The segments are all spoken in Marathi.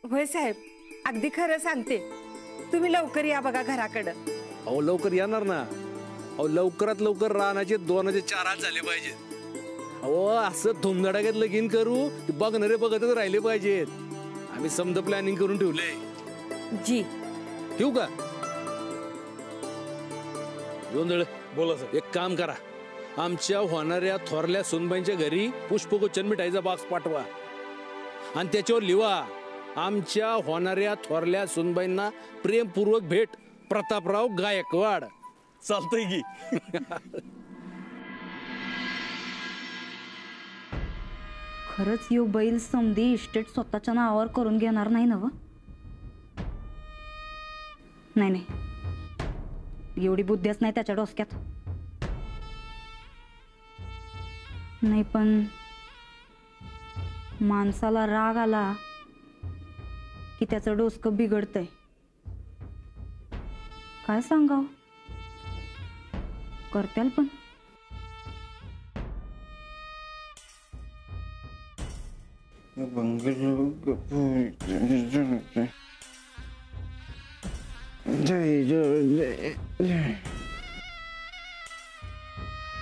होय साहेब, अगदी खरं सांगते. तुम्ही लवकर या बघा घराकडं. अहो लवकर येणार ना. अहो लवकरात लवकर राहण्याचे 2,4 हात झाले पाहिजेत. अहो असं धुमधडाक्यात लगीन करू की बघणारे बघतच राहिले पाहिजेत. आम्ही समजा प्लॅनिंग करून ठेवले. जी ठेवू का? गोंधळ बोला सर. एक काम करा, आमच्या होणाऱ्या थोरल्या सुनबाईंच्या घरी पुष्पगुच्छ मिठाईचा बॉक्स पाठवा आणि त्याच्यावर लिहा, आमच्या होणाऱ्या थोरल्या सुनबाईंना प्रेमपूर्वक भेट, प्रतापराव गायकवाड. चालतंय की. खरंच यो बैल समधी इस्टेट स्वतःच्या नावावर करून घेणार नाही ना? नाही नाही, एवढी बुद्धीच नाही त्याच्या डोसक्यात. नाही पण माणसाला राग आला की त्याचं डोसकं बिघडतंय. काय सांगाव, करत्याल पण.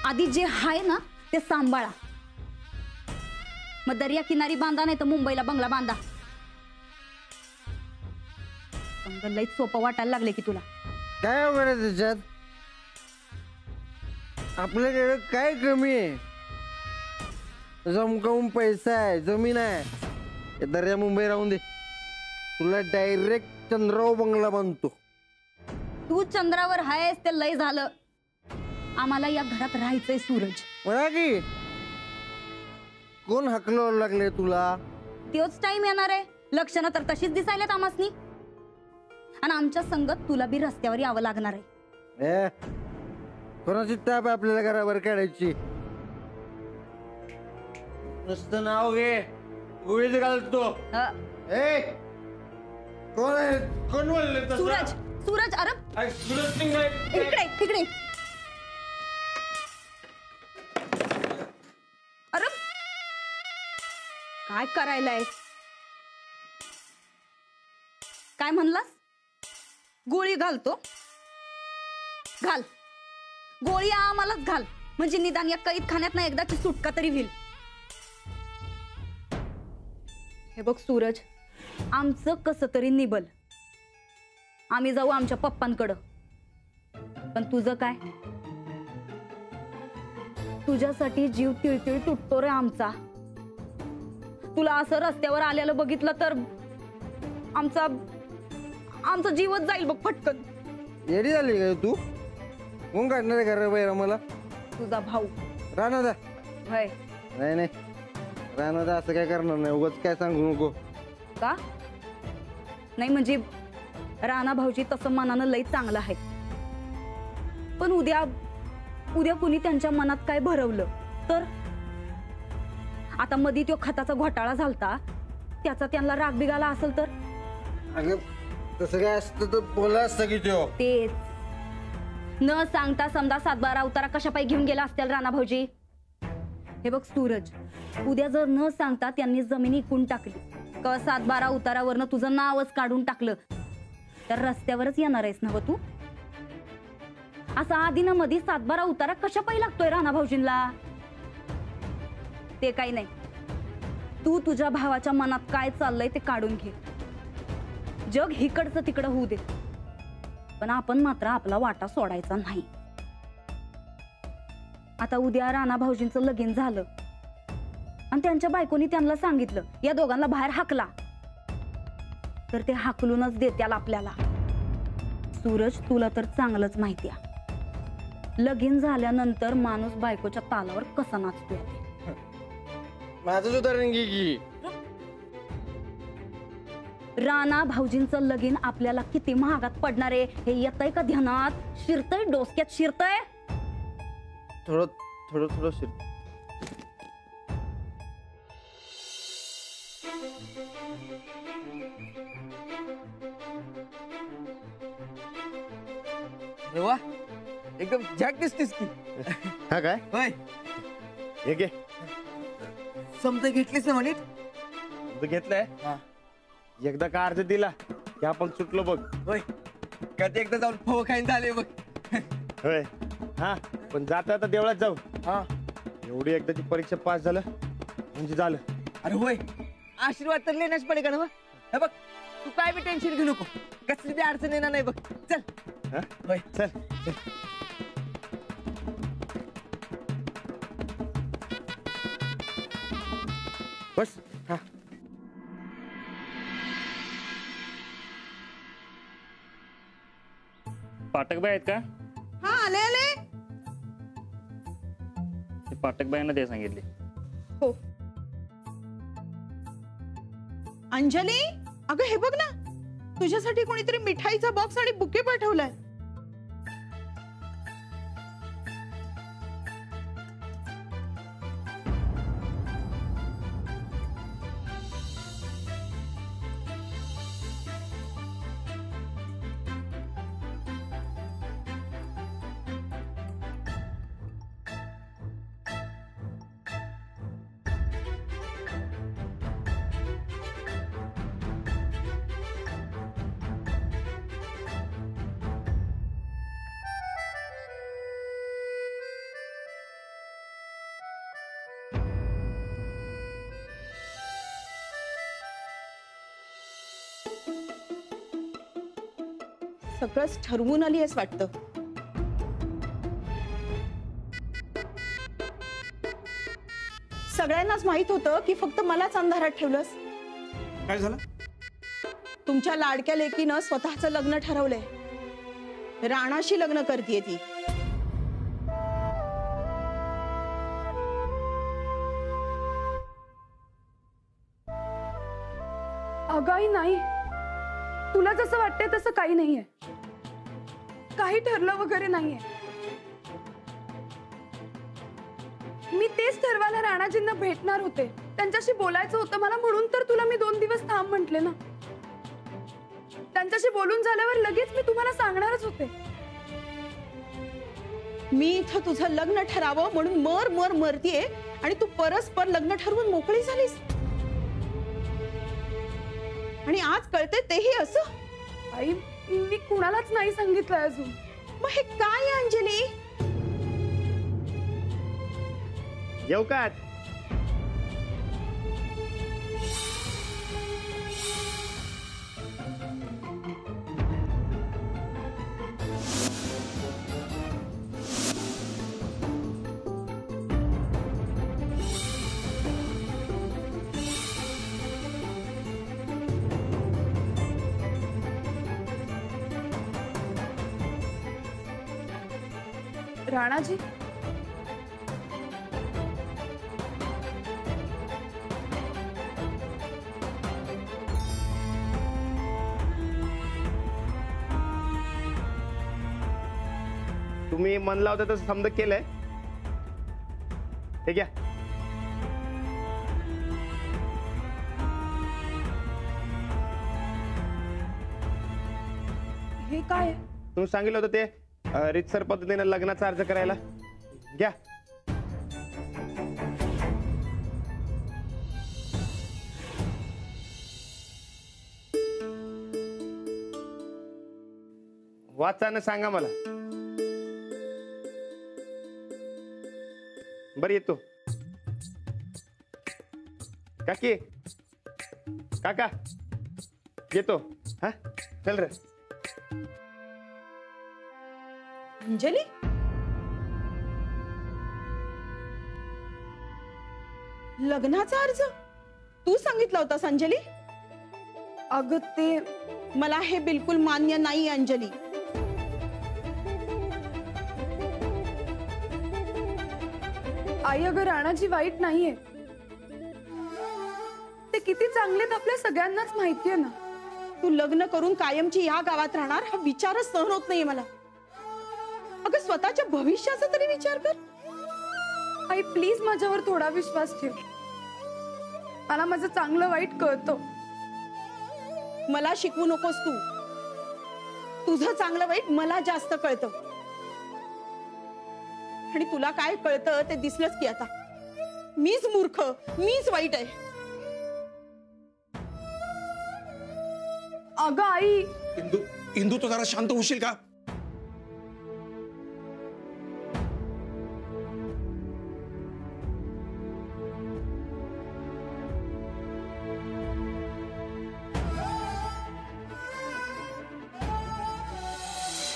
आधी जे आहे ना ते सांभाळा. मग दर्या किनारी बांधा, नाही तर मुंबईला बंगला बांधा. लई सोपं वाटायला लागले की तुला. काय वगैरे त्याच्यात आपल्याकडे काय कमी आहे? जमकावून पैसा आहे, जमीन आहे. दर्या मुंबई राहून दे, तुला डायरेक्ट चंद्राव बंगला बांधतो. तू चंद्रावर आहेस ते लय झालं. आम्हाला या घरात राहायचंय सूरज. म्हणा की कोण हकलावं लागले तुला? तोच टाइम येणार आहे. लक्षणं तर तशीच दिसायलेत आमासनी. आणि आमच्या संगत तुला बी रस्त्यावर यावं लागणार आहे. कोणाची ताप आपल्याला घरावर काढायची? नुसतं नाव घे, गोळीत घालतो. कोण आहे? कोण बोलले तसं? सूरज, सूरज. अरे सूरज सिंग आहे. इकडे इकडे. अरे काय करायलाय? काय म्हणलास? गोळी घालतो? घाल गोळी, आम्हालाच घाल. म्हणजे निदान या कैद खाण्यात ना एकदाची सुटका तरी होईल. हे बघ सूरज, आमचं कसं तरी निबल. आम्ही जाऊ आमच्या पप्पांकडं. पण तुझं काय? तुझ्यासाठी जीव तिळतिळ तुटतो रे आमचा. तुला असं रस्त्यावर आलेलं बघितलं तर आमचा आमचा जीवच जाईल बघ फटकन. येडी झाली काय तू? कोण काढणार घर बाहेर मला? तुझा भाऊ राणा. होय. नाही नाही, राणा असं काय करणार नाही. उगाच काय सांगू नको. का नाही? म्हणजे राणा भाऊजी तसं मनानं लई चांगलं आहे. पण उद्या उद्या कुणी त्यांच्या मनात काय भरवलं तर? आता मधी तो खताचा घोटाळा झालता, त्याचा त्यांना राग बिगाला असेल तर? अगं तसं काय असतं तर बोला असतं की तो. तेच न सांगता समजा 7-12 उतारा कशापायी घेऊन गेला असतील राणा भाऊजी. हे बघ सूरज, उद्या जर न सांगता त्यांनी जमिनी इकून टाकली किंवा 7-12 उतारावरनं तुझं नावच काढून टाकलं तर रस्त्यावरच येणार आहेस ना तू? असं आधी ना मधी 7-12 उतारा कशापायी लागतोय राणा भाऊजींना? ते काही नाही. तू तुझ्या भावाच्या मनात काय चाललंय ते काढून घे. जग हिकडचं तिकडं होऊ दे, पण आपण मात्र आपला वाटा सोडायचा नाही. आता उद्या राणा भाऊजींचं लगीन झालं आणि त्यांच्या बायकोनी त्यांना सांगितलं या दोघांना बाहेर हाकला, तर ते हाकलूनच देत्याल आपल्याला. सूरज, तुला तर चांगलंच माहिती आहे लगीन झाल्यानंतर माणूस बायकोच्या तालावर कसा नाचतोय. माझं उदाहरण घे की. राणा भाऊजींचं लगीन आपल्याला किती महागात पडणार आहे हे येतंय का ध्यानात? शिरतय डोसक्यात? शिरतय थोडं थोडं थोडं शिर. वा, एकदम झॅक दिसतीस की. हा काय? होय, हे घे. समजा घेतलीस ना म्हणित? तू घेतलंय? एकदा का अर्ज दिला की आपण सुटलो बघ. होय का ते एकदा जाऊन फव खाईन झाले बघ. होय. हा पण जाता आता देवळात जाऊ. हा एवढी एकदाची परीक्षा पास झालं म्हणजे झालं. अरे होय आशीर्वाद तर लेण्याच पडे का ना. हे बघ तू काय बी टेन्शन घेऊ नको. कसली बी अडचण येणार नाही बघ. चल. हा? होय चल चल. बस. हा पाठक बाई आहेत का? हा आले आले. ते पाठक बाईंना ते सांगितले. हो. अंजली अगं हे बघ ना तुझ्यासाठी कोणीतरी मिठाईचा बॉक्स आणि बुके पाठवलाय. सगळंच ठरवून आली आहेस वाटतं. सगळ्यांनाच माहित होतं की फक्त मलाच अंधारात ठेवलंस. काय झालं? तुमच्या लाडक्या लेकीनं स्वतःचं लग्न ठरवलंय. राणाशी लग्न करतीये ती. अगाई नाही, तुला जसं वाटतंय तसं काही नाहीये. काही ठरलं वगैरे नाहीये. मी तेच ठरवायला राणाजींना भेटणार होते. त्यांच्याशी बोलायचं होतं मला, म्हणून तर तुला मी 2 दिवस थांब म्हटले ना. त्यांच्याशी बोलून झाल्यावर लगेच मी तुम्हाला सांगणारच होते. मी इथं तुझं लग्न ठरावं म्हणून मर मर मरतीये आणि तू परस्पर लग्न ठरवून मोकळी झालीस. आणि आज कळते तेही असं. आई मी कुणालाच नाही सांगितलंय अजून. मग हे काय आहे अंजली? येऊ का? राणाजी तुम्ही मन लावता तसं समजा केलंय. हे घ्या. हे काय? तुम्ही सांगितलं होतं ते रितसर पद्धतीने लग्नाचा अर्ज करायला. घ्या. वाचानं सांगा मला. बरं येतो. काकी काका येतो. हा चल रे. अंजली लग्नाचा अर्ज तू सांगितला होतास अंजली? अगं ते मला हे बिलकुल मान्य नाही अंजली. आई अगं राणाजी वाईट नाहीये. ते किती चांगलेत आपल्या सगळ्यांनाच माहितीये ना. तू लग्न करून कायमची या गावात राहणार हा विचारच सहन होत नाहीये मला. अगं स्वतःच्या भविष्याचा तरी विचार कर. आई प्लीज माझ्यावर थोडा विश्वास ठेव. मला माझं चांगलं वाईट कळतं. मला शिकवू नकोस तू. तुझं चांगलं वाईट मला जास्त कळतं. आणि तुला काय कळतं ते दिसलंच की आता. मीच मूर्ख, मीच वाईट आहे. अगं आई, इंदू इंदू तो जरा शांत होशील का?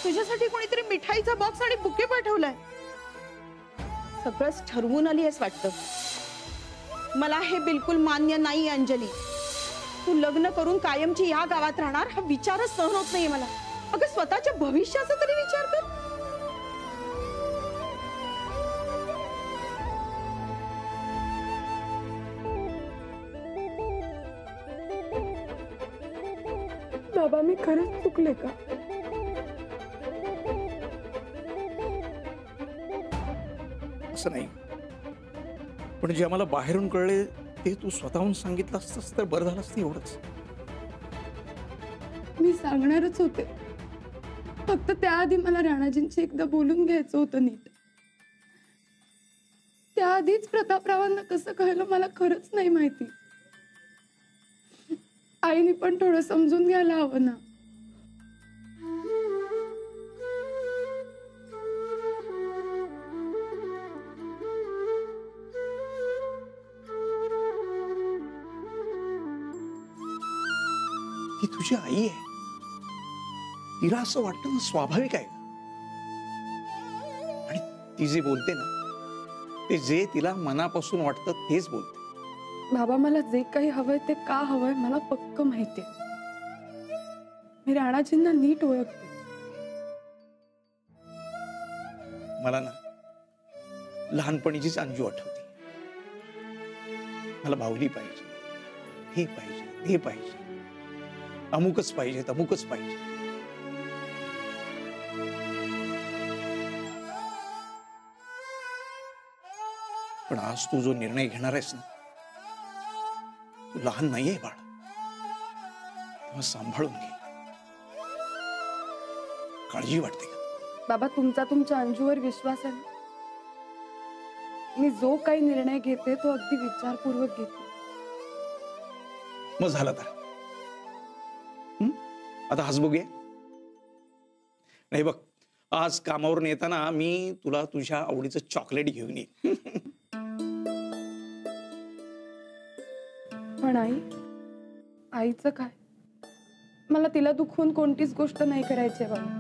तुझ्यासाठी कोणीतरी मिठाईचा बॉक्स आणि बुके पाठवलाय. सगळंच ठरवून आली आहेस वाटतं. मला हे बिलकुल मान्य नाही अंजली. तू लग्न करून कायमची ह्या गावात राहणार हा विचारच सहन होत नाहीये मला. अगं स्वतःच्या भविष्याचा तरी विचार कर. बाबा मी खरंच चुकले का? असं नाही, पण जे आम्हाला बाहेरून कळले ते तू स्वतःहून सांगितलं असतंस तर बरं झालं असतं. एवढंच. मी सांगणारच होते, फक्त त्याआधी मला राणाजींशी एकदा बोलून घ्यायचं होतं नीट. त्याआधीच प्रतापरावांना कसं कळलं मला खरंच नाही माहिती. आईने पण थोडं समजून घ्यायला हवं ना. ती तुझी आई आहे, तिला असं वाटतं ना स्वाभाविक आहे. आणि ती जे बोलते ना ते जे तिला मनापासून वाटतं तेच बोलते. बाबा मला जे काही हवंय ते का हवंय मला पक्क माहितीये. मी राणाजींना नीट ओळखते. मला ना लहानपणीचीच अंजू आठवते. मला बाहुली पाहिजे, हे पाहिजे, हे पाहिजे, अमुकच पाहिजे, तमुकच पाहिजे. पण आज तू जो निर्णय घेणार आहेस ना, तू लहान नाहीये बाळ. तेव्हा सांभाळून घे. काळजी वाटते का? बाबा तुमचा तुमच्या अंजूवर विश्वास आहे ना? मी जो काही निर्णय घेते तो अगदी विचारपूर्वक घेते. मग झालं तर आता हाच बघूया. नाही बघ, आज कामावरून येताना मी तुला तुझ्या आवडीचं चॉकलेट घेऊन येईन. पण आई, आईचं काय? मला तिला दुखवून कोणतीच गोष्ट नाही करायची बाबा.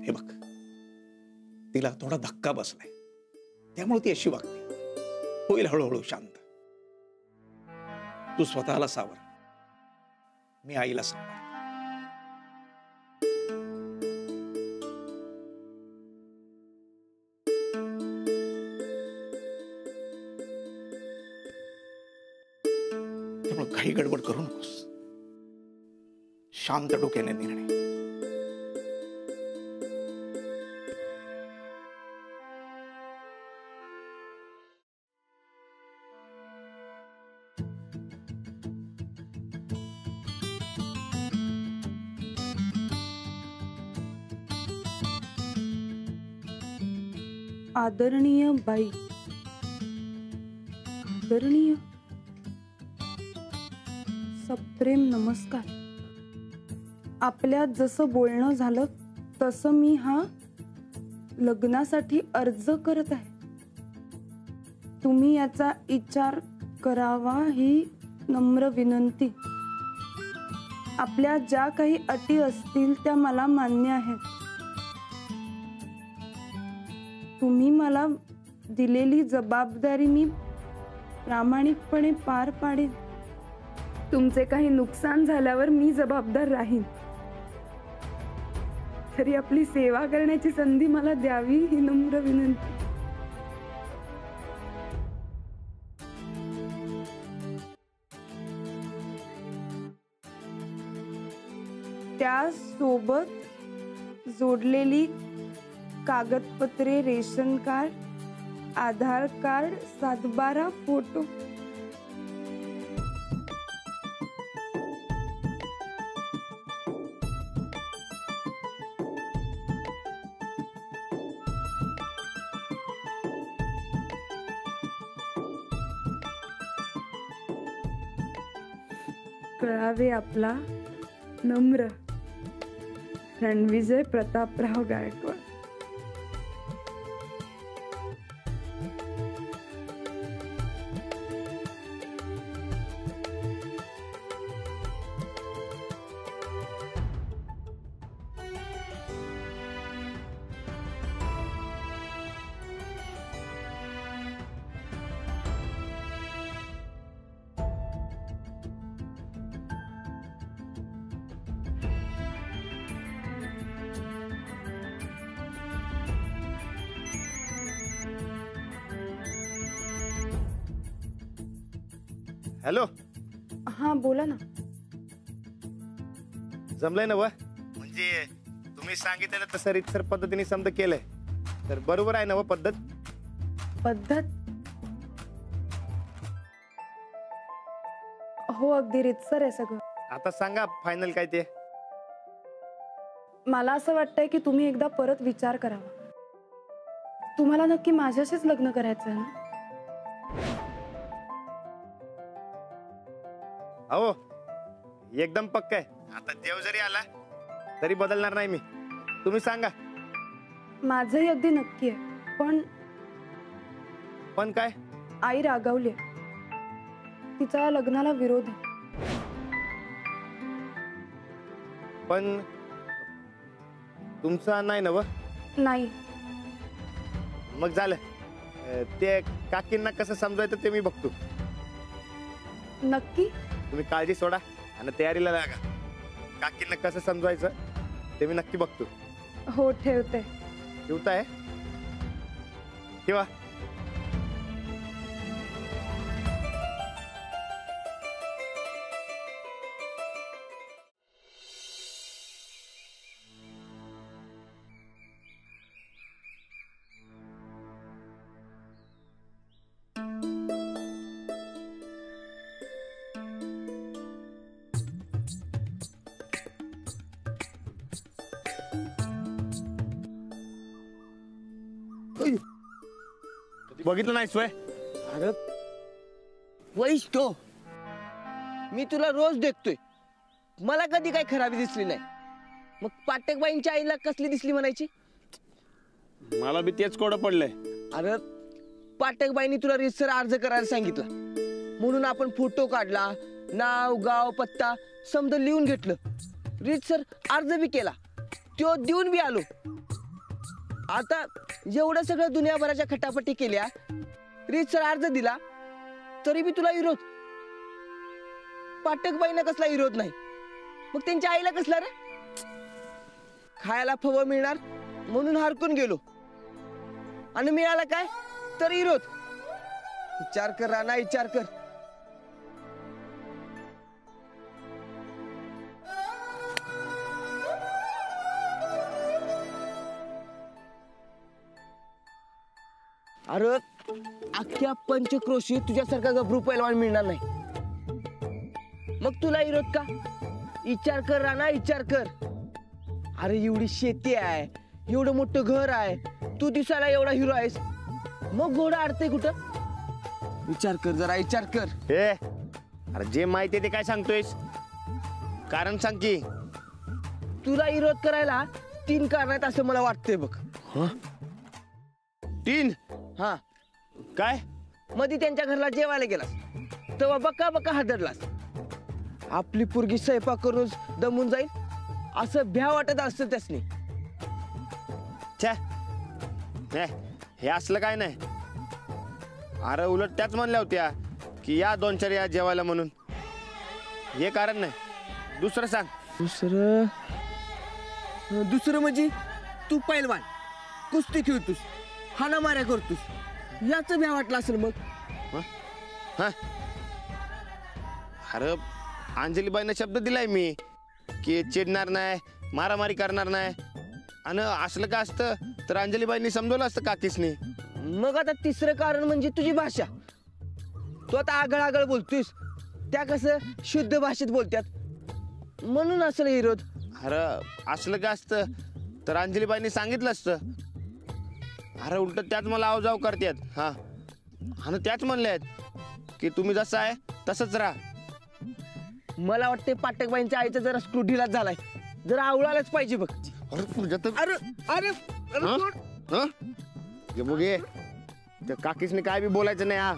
हे बघ, तिला थोडा धक्का बसलाय त्यामुळे ती अशी वागते. होईल हळूहळू शांत. तू स्वतःला सावर, मी आईला सांभाळ. त्यामुळे काही गडबड करू नकोस. शांत डोक्याने निर्णय. आदरणीय बाई, आदरणीय सप्रेम नमस्कार. आपल्यात जसं बोलणं झालं तसं मी हा लग्नासाठी अर्ज करत आहे. तुम्ही याचा विचार करावा ही नम्र विनंती. आपल्या ज्या काही अटी असतील त्या मला मान्य आहेत. तुम्ही मला दिलेली जबाबदारी मी प्रामाणिकपणे पार पाडेन. तुमचे काही नुकसान झाल्यावर मी जबाबदार राहीन. तरी आपली सेवा करण्याची संधी मला द्यावी ही नम्र विनंती. त्यासोबत जोडलेली कागदपत्रे, रेशन कार्ड, आधार कार्ड, 7-12 फोटो. कळावे आपला नम्र रणविजय प्रतापराव गायकवाड. हॅलो, हा बोला ना. जमलंय ना व? म्हणजे तुम्ही सांगितलं तसं रीतसर पद्धतीने समजा केलंय तर बरोबर आहे ना व पद्धत? पद्धत हो अगदी रीतसर आहे सगळं. आता सांगा फायनल काय ते. मला असं वाटतंय की तुम्ही एकदा परत विचार करावा. तुम्हाला नक्की माझ्याशीच लग्न करायचं आहे ना? अहो एकदम पक्का आहे. आता देव जरी आला तरी बदलणार नाही मी. तुम्ही सांगा. माझंही अगदी नक्की आहे. पण काय? आई रागावली. तिचा या लग्नाला विरोध आहे. पण तुमचा नाही ना व? नाही. मग झालं. ते काकींना कसं समजायचं ते मी बघतो. नक्की? तुम्ही काळजी सोडा आणि तयारीला लागा. काकींना कसं समजवायचं ते मी नक्की बघतो. हो ठेवते. ठेवताय? ठेवा. बघितलं नाही सोय? अरे वैश तो मी तुला रोज देखतोय. मला कधी काही खराबी दिसली नाही. मग पाटकबाईंच्या आईला कसली दिसली म्हणायची? मला बी तेच कोडं पडलंय. अरे पाटकबाईंनी तुला रीतसर अर्ज करायला सांगितला म्हणून आपण फोटो काढला, नाव गाव पत्ता समज लिहून घेतलं, रीतसर अर्ज बी केला, तो देऊन बी आलो. आता एवढं सगळं दुनियाभराच्या खटापटी केल्या, रीतसर अर्ज दिला तरी बी तुला विरोध. पाटकबाईंना कसला विरोध नाही, मग त्यांच्या आईला कसला रे? खायला फवं मिळणार म्हणून हरकून गेलो आणि मिळाला काय तर विरोध. विचार कर राणा, विचार कर. अरे अख्ख्या पंचक्रोशीत तुझ्यासारखा गभरू पैलवान मिळणार नाही. मग तुला विरोध का? विचार कर राणा, विचार कर. अरे एवढी शेती आहे, एवढं मोठं घर आहे, तू दिसायला एवढा हिरो आहेस, मग घोडा अडतंय कुठं? विचार कर जरा, विचार कर. हे अरे जे माहिती आहे ते काय सांगतोयस? कारण सांग की. तुला विरोध करायला 3 कारण आहेत असं मला वाटतंय बघ. 3? हा. काय? मध्ये त्यांच्या घरला जेवायला गेलास तेव्हा बक्का बक्का हादरलास. आपली पोरगी स्वयंपाक करून दमून जाईल असं भ्या वाटत असतं त्यासनी. छे, हे असलं काय नाही. अरे उलट त्याच म्हणल्या होत्या की या 2-4 या जेवायला म्हणून. हे कारण नाही. दुसरं सांग. दुसरं म्हणजे तू पैलवान, कुस्ती खेळतोस, हाना माऱ्या करतोस, याच भ्या वाटलं असेल मग. हा? अरे अंजलीबाईंना शब्द दिलाय मी की चिडणार नाही, मारामारी करणार नाही. आणि असलं का असतं तर अंजलीबाईंनी समजवलं असतं काकीसनी. मग आता तिसरं कारण म्हणजे तुझी भाषा. तू आता आगळ आगळ बोलतोयस, त्या कसं शुद्ध भाषेत बोलतात म्हणून असेल विरोध. अरे असलं का असतं तर अंजलीबाईंनी सांगितलं असतं. अरे उलट त्याच मला आवजाव करतात. हा, आणि त्याच म्हणले आहेत की तुम्ही जसं आहे तसंच राहा. मला वाटते पाटकबाईंच्या आईचा जरा स्क्रू ढिलाच झालाय, जरा आवळायलाच पाहिजे बघ. अरे तुझ्या तर अरे अरे अरे हा? सोड. हं? ये बघ ये. त्या काकीसने काय बी बोलायचं नाही हा.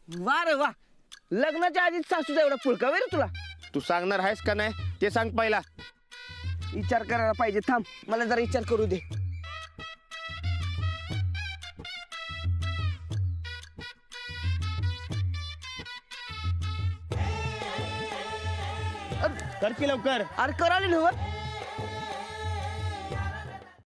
वा रे वा, लग्नाच्या आधीच सासूचा एवढा पुळका वे रे तुला. तू सांगणार आहेस का नाही ते सांग पहिला. विचार करायला पाहिजे, थांब मला जरा विचार करू दे. कर की लवकर. अरे कराले नव्ह